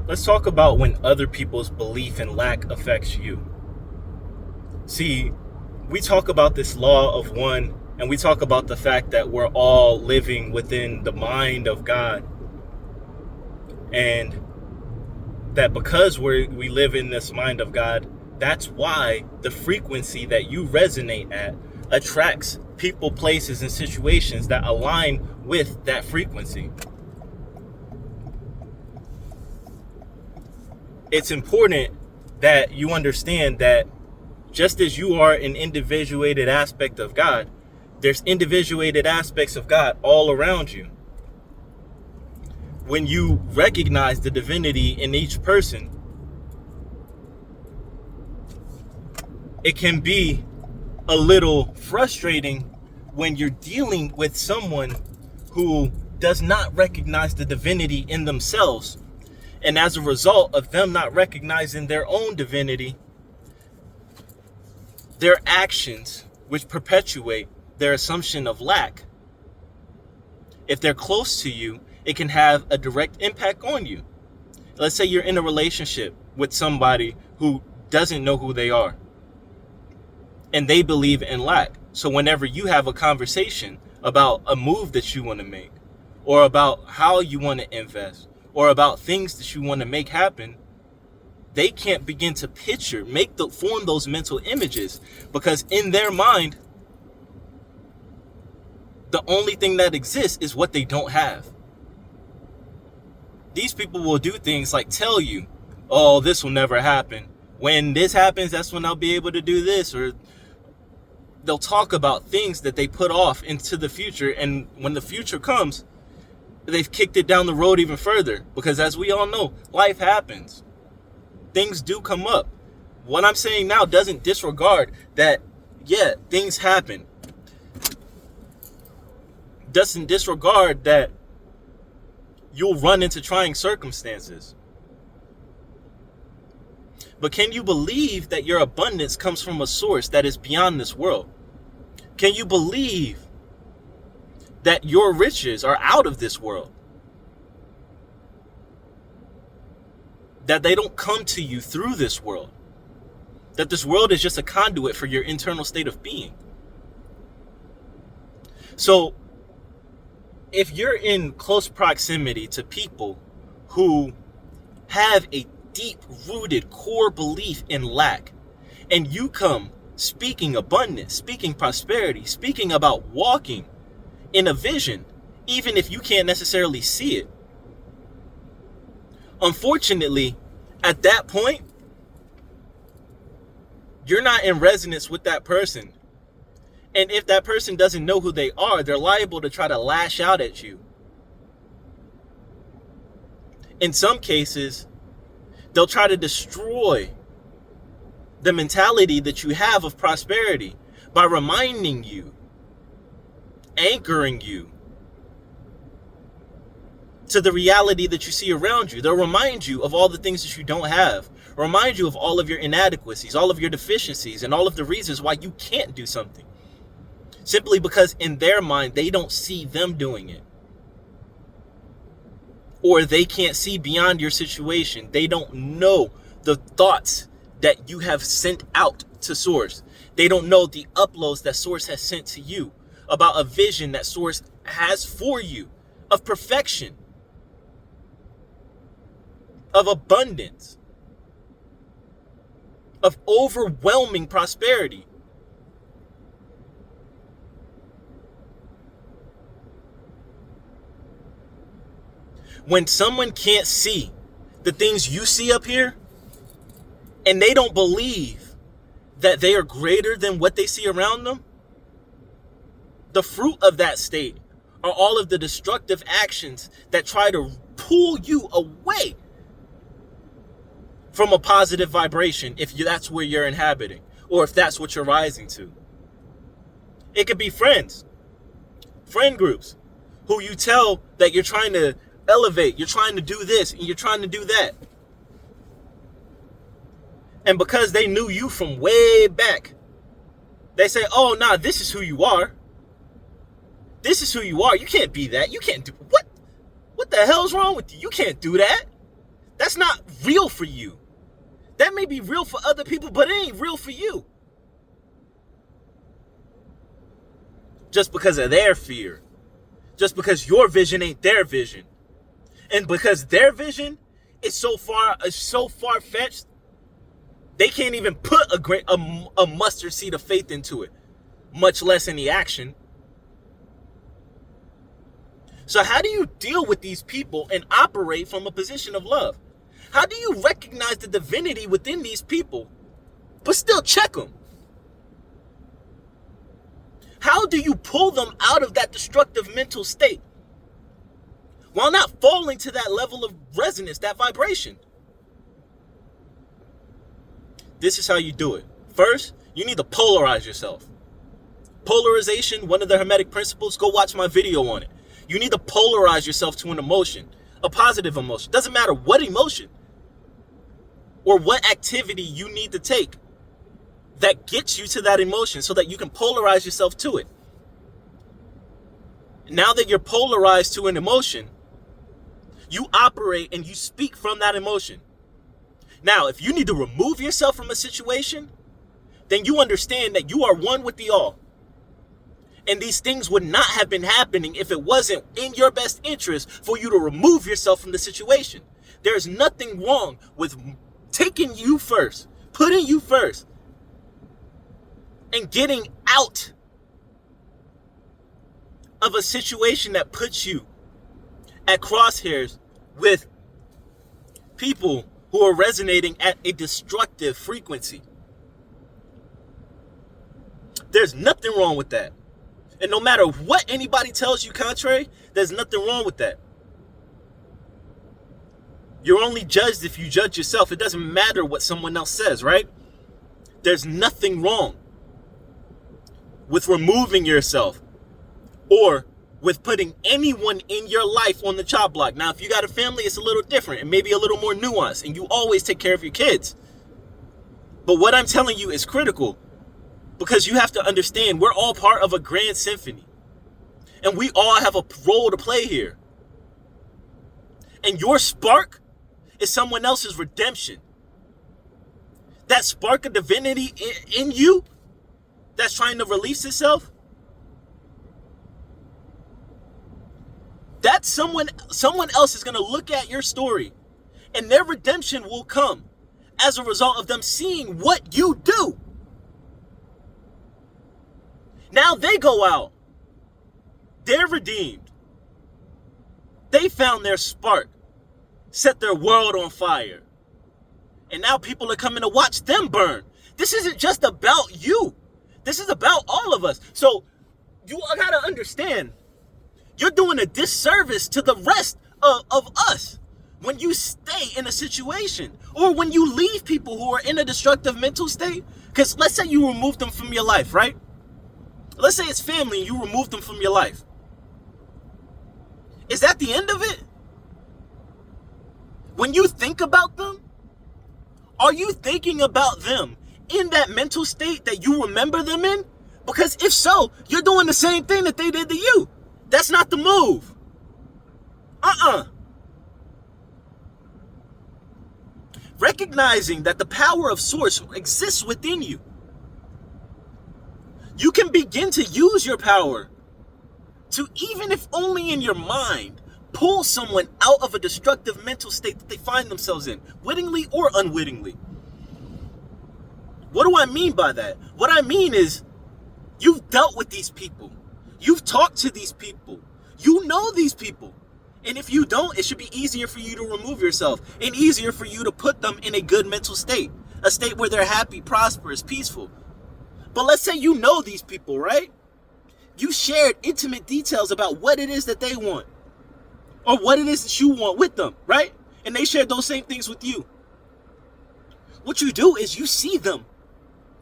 Let's talk about when other people's belief and lack affects you. See, we talk about this law of one, and we talk about the fact that we're all living within the mind of God. And that because we live in this mind of God, that's why the frequency that you resonate at attracts people, places, and situations that align with that frequency. It's important that you understand that just as you are an individuated aspect of God, there's individuated aspects of God all around you. When you recognize the divinity in each person, it can be a little frustrating when you're dealing with someone who does not recognize the divinity in themselves. And as a result of them not recognizing their own divinity, their actions, which perpetuate their assumption of lack, if they're close to you, it can have a direct impact on you. Let's say you're in a relationship with somebody who doesn't know who they are, and they believe in lack. So whenever you have a conversation about a move that you want to make, or about how you want to invest, or about things that you want to make happen, they can't begin to picture, form those mental images, because in their mind, the only thing that exists is what they don't have. These people will do things like tell you, oh, this will never happen. When this happens, that's when I'll be able to do this. Or they'll talk about things that they put off into the future. And when the future comes, they've kicked it down the road even further. Because as we all know, life happens. Things do come up. What I'm saying now doesn't disregard that, yeah, things happen. Doesn't disregard that you'll run into trying circumstances. But can you believe that your abundance comes from a source that is beyond this world? Can you believe that your riches are out of this world? That they don't come to you through this world? That this world is just a conduit for your internal state of being? So, if you're in close proximity to people who have a deep-rooted core belief in lack, and you come speaking abundance, speaking prosperity, speaking about walking in a vision, even if you can't necessarily see it, unfortunately, at that point, you're not in resonance with that person. And if that person doesn't know who they are, they're liable to try to lash out at you. In some cases, they'll try to destroy the mentality that you have of prosperity by reminding you, anchoring you to the reality that you see around you. They'll remind you of all the things that you don't have, remind you of all of your inadequacies, all of your deficiencies, and all of the reasons why you can't do something. Simply because in their mind, they don't see them doing it. Or they can't see beyond your situation. They don't know the thoughts that you have sent out to Source. They don't know the uploads that Source has sent to you about a vision that Source has for you of perfection, of abundance, of overwhelming prosperity. When someone can't see the things you see up here, and they don't believe that they are greater than what they see around them, the fruit of that state are all of the destructive actions that try to pull you away from a positive vibration, if that's where you're inhabiting, or if that's what you're rising to. It could be friends, friend groups, who you tell that you're trying to elevate, you're trying to do this, and you're trying to do that. And because they knew you from way back, they say, oh, nah, this is who you are. This is who you are. You can't be that. You can't do, what the hell's wrong with you? You can't do that. That's not real for you. That may be real for other people, but it ain't real for you. Just because of their fear. Just because your vision ain't their vision. And because their vision is so far-fetched, they can't even put a mustard seed of faith into it, much less any action. So how do you deal with these people and operate from a position of love? How do you recognize the divinity within these people, but still check them? How do you pull them out of that destructive mental state while not falling to that level of resonance, that vibration? This is how you do it. First, you need to polarize yourself. Polarization, one of the Hermetic principles, go watch my video on it. You need to polarize yourself to an emotion, a positive emotion. Doesn't matter what emotion or what activity you need to take that gets you to that emotion so that you can polarize yourself to it. Now that you're polarized to an emotion, you operate and you speak from that emotion. Now, if you need to remove yourself from a situation, then you understand that you are one with the all. And these things would not have been happening if it wasn't in your best interest for you to remove yourself from the situation. There's nothing wrong with taking you first, putting you first, and getting out of a situation that puts you at crosshairs with people who are resonating at a destructive frequency. There's nothing wrong with that. And no matter what anybody tells you contrary, there's nothing wrong with that. You're only judged if you judge yourself. It doesn't matter what someone else says, right? There's nothing wrong with removing yourself or with putting anyone in your life on the chop block. Now, if you got a family, it's a little different and maybe a little more nuanced, and you always take care of your kids. But what I'm telling you is critical, because you have to understand we're all part of a grand symphony, and we all have a role to play here. And your spark is someone else's redemption. That spark of divinity in you that's trying to release itself, that someone else is going to look at your story, and their redemption will come as a result of them seeing what you do. Now they go out. They're redeemed. They found their spark, set their world on fire. And now people are coming to watch them burn. This isn't just about you. This is about all of us. So you gotta understand, you're doing a disservice to the rest of us when you stay in a situation, or when you leave people who are in a destructive mental state. Because let's say you remove them from your life, right? Let's say it's family and you remove them from your life. Is that the end of it? When you think about them, are you thinking about them in that mental state that you remember them in? Because if so, you're doing the same thing that they did to you. That's not the move. Recognizing that the power of source exists within you, you can begin to use your power to, even if only in your mind, pull someone out of a destructive mental state that they find themselves in, wittingly or unwittingly. What do I mean by that? What I mean is, you've dealt with these people. You've talked to these people. You know these people. And if you don't, it should be easier for you to remove yourself, and easier for you to put them in a good mental state, a state where they're happy, prosperous, peaceful. But let's say you know these people, right? You shared intimate details about what it is that they want, or what it is that you want with them, right? And they shared those same things with you. What you do is you see them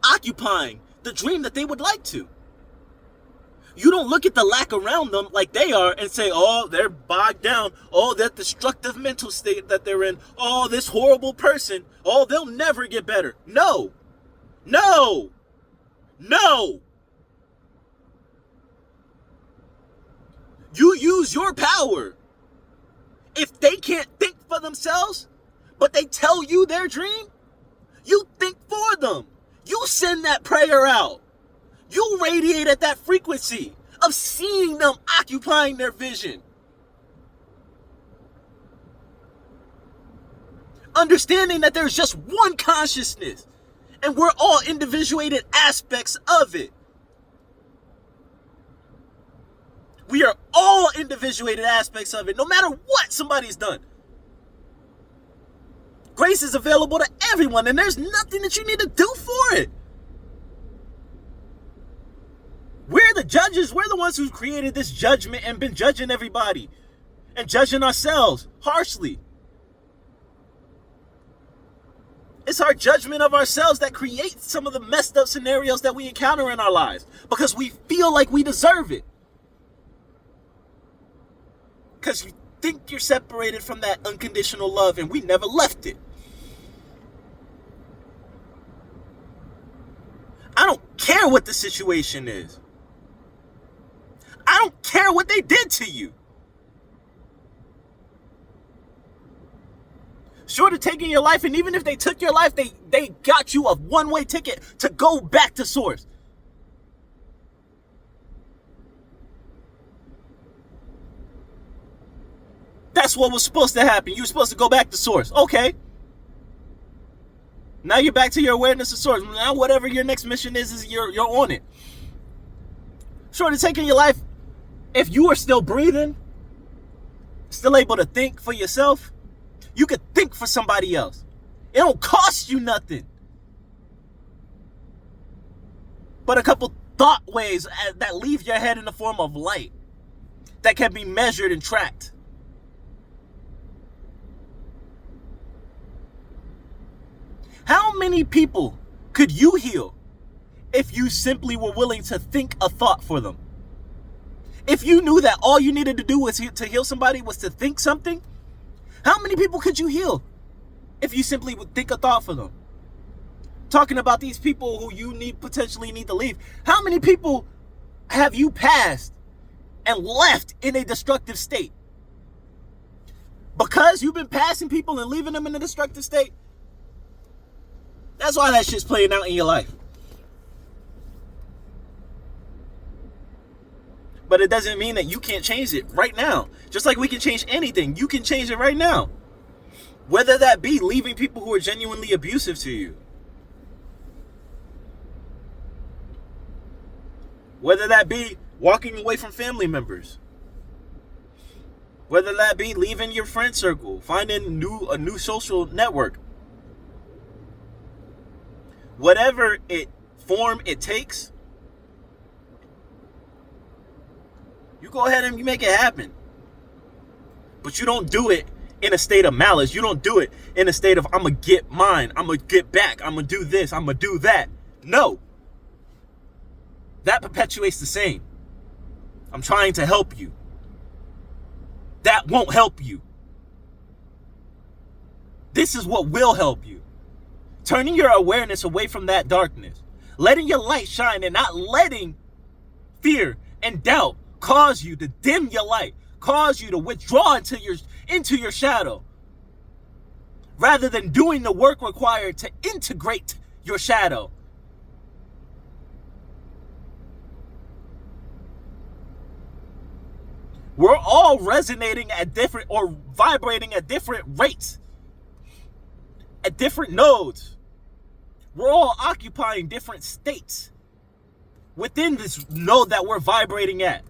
occupying the dream that they would like to. You don't look at the lack around them like they are and say, oh, they're bogged down. Oh, that destructive mental state that they're in. Oh, this horrible person. Oh, they'll never get better. No. No. No. You use your power. If they can't think for themselves, but they tell you their dream, you think for them. You send that prayer out. You radiate at that frequency of seeing them occupying their vision. Understanding that there's just one consciousness and we're all individuated aspects of it. We are all individuated aspects of it, no matter what somebody's done. Grace is available to everyone, and there's nothing that you need to do for it. We're the judges. We're the ones who created this judgment and been judging everybody and judging ourselves harshly. It's our judgment of ourselves that creates some of the messed up scenarios that we encounter in our lives because we feel like we deserve it. Because you think you're separated from that unconditional love, and we never left it. I don't care what the situation is. I don't care what they did to you. Short of taking your life, and even if they took your life, they got you a one-way ticket to go back to source. That's what was supposed to happen. You were supposed to go back to source. Okay. Now you're back to your awareness of source. Now whatever your next mission is you're on it. Short of taking your life, if you are still breathing, still able to think for yourself, you could think for somebody else. It don't cost you nothing but a couple thought waves that leave your head in the form of light that can be measured and tracked. How many people could you heal if you simply were willing to think a thought for them? If you knew that all you needed to do was to heal somebody was to think something, how many people could you heal if you simply would think a thought for them? Talking about these people who you potentially need to leave. How many people have you passed and left in a destructive state? Because you've been passing people and leaving them in a destructive state? That's why that shit's playing out in your life. But it doesn't mean that you can't change it right now. Just like we can change anything, you can change it right now. Whether that be leaving people who are genuinely abusive to you. Whether that be walking away from family members. Whether that be leaving your friend circle, finding a new social network. Whatever form it takes, you go ahead and you make it happen. But you don't do it in a state of malice. You don't do it in a state of, I'm going to get mine. I'm going to get back. I'm going to do this. I'm going to do that. No. That perpetuates the same. I'm trying to help you. That won't help you. This is what will help you. Turning your awareness away from that darkness. Letting your light shine and not letting fear and doubt cause you to dim your light. Cause you to withdraw into your shadow. Rather than doing the work required to integrate your shadow. We're all resonating at different or vibrating at different rates. At different nodes. We're all occupying different states within this node that we're vibrating at.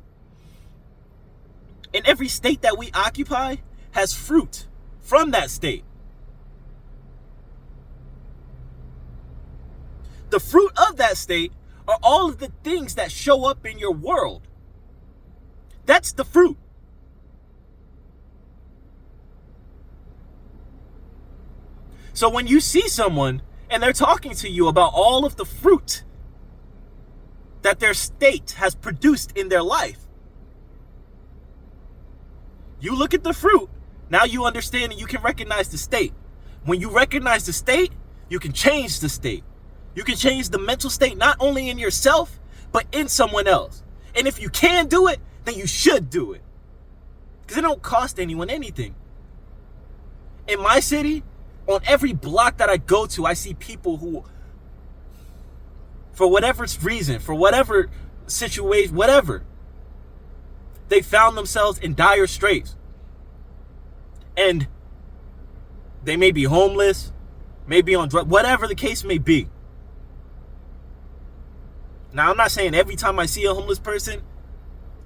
And every state that we occupy has fruit from that state. The fruit of that state are all of the things that show up in your world. That's the fruit. So when you see someone and they're talking to you about all of the fruit that their state has produced in their life, you look at the fruit, now you understand and you can recognize the state. When you recognize the state, you can change the state. You can change the mental state not only in yourself, but in someone else. And if you can do it, then you should do it. Because it don't cost anyone anything. In my city, On every block that I go to, I see people who, for whatever reason, for whatever situation, whatever, they found themselves in dire straits. And they may be homeless, may be on drugs, whatever the case may be. Now, I'm not saying every time I see a homeless person,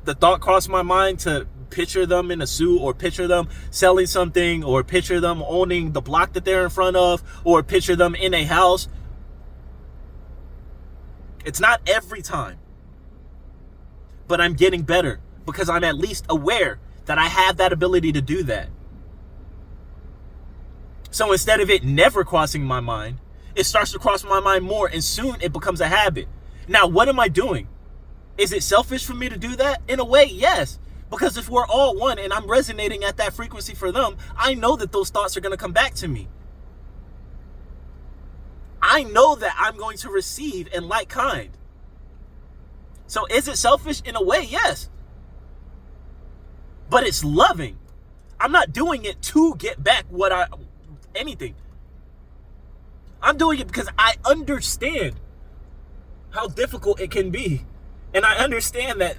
the thought crossed my mind to picture them in a suit, or picture them selling something, or picture them owning the block that they're in front of, or picture them in a house. It's not every time. But I'm getting better because I'm at least aware that I have that ability to do that. So instead of it never crossing my mind, it starts to cross my mind more, and soon it becomes a habit. Now, what am I doing? Is it selfish for me to do that? In a way, yes. Because if we're all one and I'm resonating at that frequency for them, I know that those thoughts are going to come back to me. I know that I'm going to receive in like kind. So is it selfish? In a way, yes. But it's loving. I'm not doing it to get back anything. I'm doing it because I understand how difficult it can be. And I understand that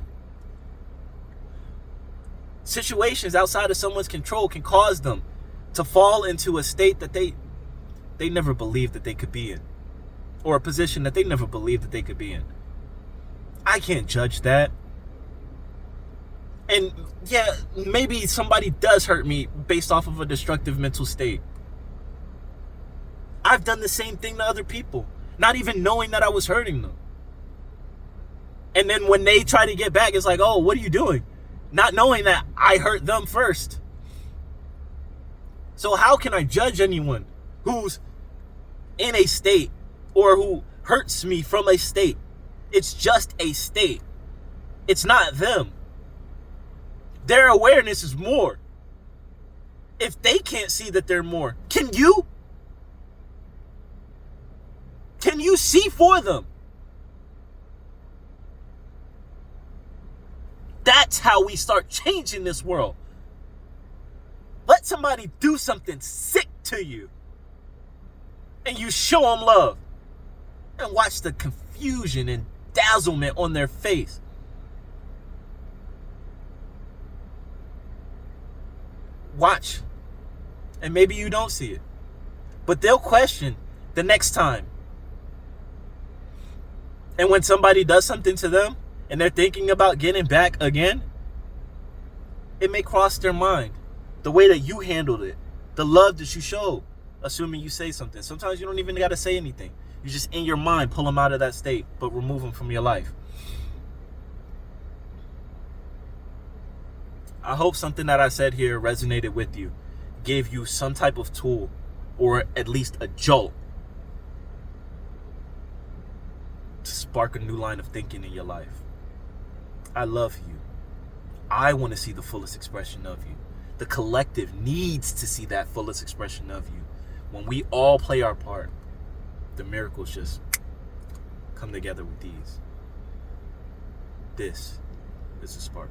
situations outside of someone's control can cause them to fall into a state that they never believed that they could be in, or a position that they never believed that they could be in. I can't judge that. And yeah, maybe somebody does hurt me based off of a destructive mental state. I've done the same thing to other people, not even knowing that I was hurting them. And then when they try to get back, it's like, oh, what are you doing? Not knowing that I hurt them first. So how can I judge anyone who's in a state, or who hurts me from a state? It's just a state. It's not them. Their awareness is more. If they can't see that they're more, can you? Can you see for them? That's how we start changing this world. Let somebody do something sick to you, and you show them love, and watch the confusion and dazzlement on their face. Watch. And maybe you don't see it, but they'll question the next time. And when somebody does something to them and they're thinking about getting back again, it may cross their mind the way that you handled it, the love that you showed, assuming you say something. Sometimes you don't even got to say anything. You just, in your mind, pull them out of that state, but remove them from your life. I hope something that I said here resonated with you, gave you some type of tool, or at least a jolt to spark a new line of thinking in your life. I love you. I want to see the fullest expression of you. The collective needs to see that fullest expression of you. When we all play our part, the miracles just come together with ease. This is the spark.